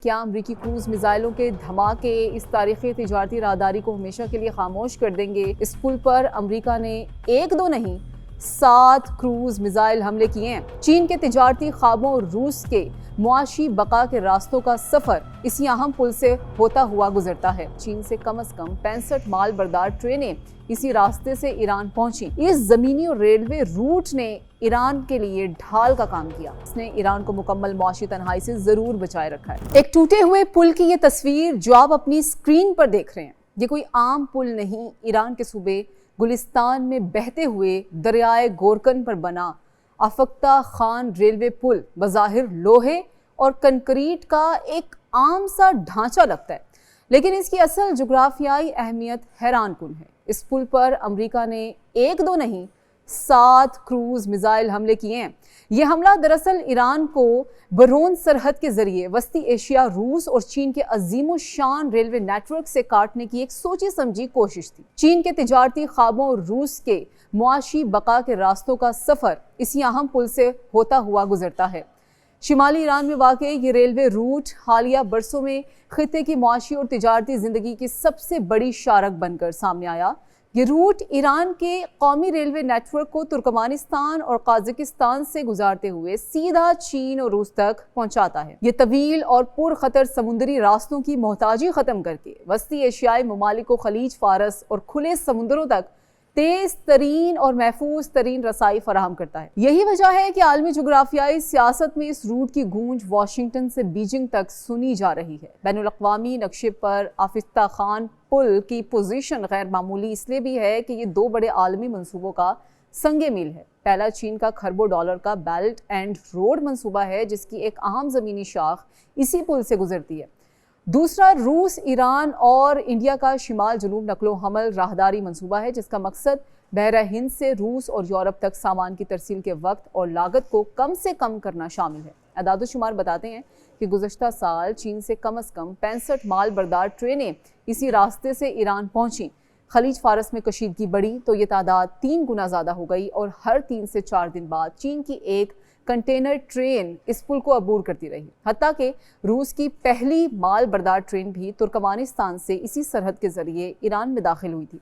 کیا امریکی کروز میزائلوں کے دھماکے اس تاریخی تجارتی راہداری کو ہمیشہ کے لیے خاموش کر دیں گے؟ اس پل پر امریکہ نے ایک دو نہیں 7 کروز میزائل حملے کیے ہیں۔ چین کے تجارتی خوابوں اور روس کے معاشی بقا کے راستوں کا سفر اسی اہم پل سے ہوتا ہوا گزرتا ہے۔ چین سے کم از کم 65 مال بردار ٹرینیں اسی راستے سے ایران پہنچی۔ اس زمینی اور ریلوے روٹ نے ایران کے لیے ڈھال کا کام کیا۔ اس نے ایران کو مکمل معاشی تنہائی سے ضرور بچائے رکھا ہے۔ ایک ٹوٹے ہوئے پل کی یہ تصویر جو آپ اپنی سکرین پر دیکھ رہے ہیں، یہ کوئی عام پل نہیں، ایران کے صوبے گلستان میں بہتے ہوئے دریائے گورکن پر بنا آفتہ خان ریلوے پل بظاہر لوہے اور کنکریٹ کا ایک عام سا ڈھانچہ لگتا ہے، لیکن اس کی اصل جغرافیائی اہمیت حیران کن ہے۔ اس پل پر امریکہ نے ایک دو نہیں 7 کروز میزائل حملے کیے ہیں۔ یہ حملہ دراصل ایران کو برون سرحد کے ذریعے وسطی ایشیا، روس اور چین کے عظیم الشان ریلوے نیٹ ورک سے کاٹنے کی ایک سوچی سمجھی کوشش تھی۔ چین کے تجارتی خوابوں اور روس کے معاشی بقا کے راستوں کا سفر اسی اہم پل سے ہوتا ہوا گزرتا ہے۔ شمالی ایران میں واقع یہ ریلوے روٹ حالیہ برسوں میں خطے کی معاشی اور تجارتی زندگی کی سب سے بڑی شارک بن کر سامنے آیا۔ یہ روٹ ایران کے قومی ریلوے نیٹ ورک کو ترکمانستان اور قازقستان سے گزارتے ہوئے سیدھا چین اور روس تک پہنچاتا ہے۔ یہ طویل اور پرخطر سمندری راستوں کی محتاجی ختم کر کے وسطی ایشیائی ممالک کو خلیج فارس اور کھلے سمندروں تک تیز ترین اور محفوظ ترین رسائی فراہم کرتا ہے۔ یہی وجہ ہے کہ عالمی جغرافیائی سیاست میں اس روٹ کی گونج واشنگٹن سے بیجنگ تک سنی جا رہی ہے۔ بین الاقوامی نقشے پر آفتہ خان پل کی پوزیشن غیر معمولی اس لیے بھی ہے کہ یہ 2 بڑے عالمی منصوبوں کا سنگ میل ہے۔ پہلا چین کا کھربوں ڈالر کا بیلٹ اینڈ روڈ منصوبہ ہے، جس کی ایک اہم زمینی شاخ اسی پل سے گزرتی ہے۔ دوسرا روس، ایران اور انڈیا کا شمال جنوب نقل و حمل راہداری منصوبہ ہے، جس کا مقصد بحیرہ ہند سے روس اور یورپ تک سامان کی ترسیل کے وقت اور لاگت کو کم سے کم کرنا شامل ہے۔ اعداد و شمار بتاتے ہیں کہ گزشتہ سال چین سے کم از کم 65 مال بردار ٹرینیں اسی راستے سے ایران پہنچیں۔ خلیج فارس میں کشیدگی بڑھی تو یہ تعداد 3 گنا زیادہ ہو گئی اور ہر 3 سے 4 دن بعد چین کی ایک کنٹینر ٹرین اس پل کو عبور کرتی رہی۔ حتیٰ کہ روس کی پہلی مال بردار ٹرین بھی ترکمانستان سے اسی سرحد کے ذریعے ایران میں داخل ہوئی تھی۔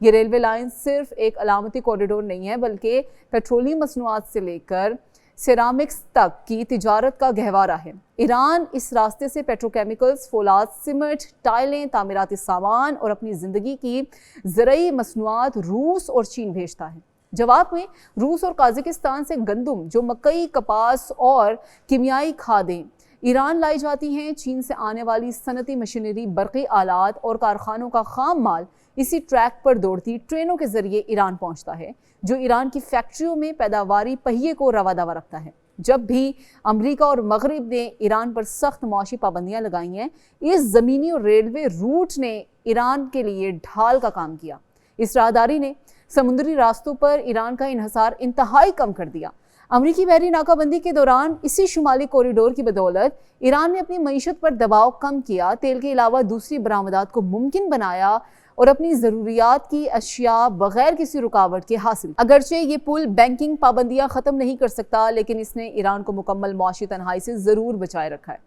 یہ ریلوے لائن صرف ایک علامتی کوریڈور نہیں ہے، بلکہ پیٹرولیم مصنوعات سے لے کر سیرامکس تک کی تجارت کا گہوارہ ہے۔ ایران اس راستے سے پیٹروکیمیکلز، فولاد، سیمنٹ، ٹائلیں، تعمیراتی سامان اور اپنی زندگی کی زرعی مصنوعات روس اور چین بھیجتا ہے۔ جواب میں روس اور قازقستان سے گندم، جو مکئی، کپاس اور کیمیائی کھادیں ایران لائی جاتی ہیں۔ چین سے آنے والی صنعتی مشینری، برقی آلات اور کارخانوں کا خام مال اسی ٹریک پر دوڑتی ٹرینوں کے ذریعے ایران پہنچتا ہے، جو ایران کی فیکٹریوں میں پیداواری پہیے کو رواں دواں رکھتا ہے۔ جب بھی امریکہ اور مغرب نے ایران پر سخت معاشی پابندیاں لگائی ہیں، اس زمینی اور ریلوے روٹ نے ایران کے لیے ڈھال کا کام کیا۔ اس راہداری نے سمندری راستوں پر ایران کا انحصار انتہائی کم کر دیا۔ امریکی بحری ناکہ بندی کے دوران اسی شمالی کوریڈور کی بدولت ایران نے اپنی معیشت پر دباؤ کم کیا، تیل کے علاوہ دوسری برآمدات کو ممکن بنایا اور اپنی ضروریات کی اشیاء بغیر کسی رکاوٹ کے حاصل۔ اگرچہ یہ پل بینکنگ پابندیاں ختم نہیں کر سکتا، لیکن اس نے ایران کو مکمل معاشی تنہائی سے ضرور بچائے رکھا ہے۔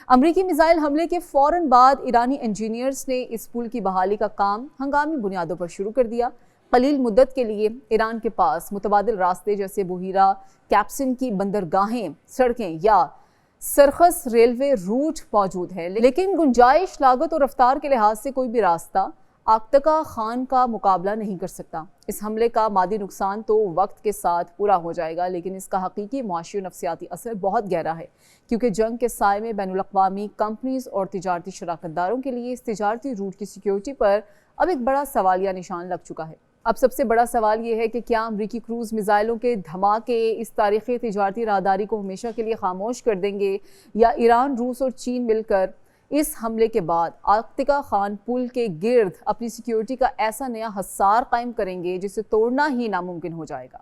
امریکی میزائل حملے کے فوراً بعد ایرانی انجینئرز نے اس پل کی بحالی کا کام ہنگامی بنیادوں پر شروع کر دیا۔ قلیل مدت کے لیے ایران کے پاس متبادل راستے جیسے بحیرہ کیپسن کی بندرگاہیں، سڑکیں یا سرخس ریلوے روٹ موجود ہے، لیکن گنجائش، لاگت اور رفتار کے لحاظ سے کوئی بھی راستہ آفتہ خان کا مقابلہ نہیں کر سکتا۔ اس حملے کا مادی نقصان تو وقت کے ساتھ پورا ہو جائے گا، لیکن اس کا حقیقی معاشی و نفسیاتی اثر بہت گہرا ہے، کیونکہ جنگ کے سائے میں بین الاقوامی کمپنیز اور تجارتی شراکت داروں کے لیے اس تجارتی روٹ کی سیکیورٹی پر اب ایک بڑا سوالیہ نشان لگ چکا ہے۔ اب سب سے بڑا سوال یہ ہے کہ کیا امریکی کروز میزائلوں کے دھماکے اس تاریخی تجارتی راہداری کو ہمیشہ کے لیے خاموش کر دیں گے، یا ایران، روس اور چین مل کر اس حملے کے بعد آفتہ خان پل کے گرد اپنی سیکیورٹی کا ایسا نیا حصار قائم کریں گے جسے توڑنا ہی ناممکن ہو جائے گا۔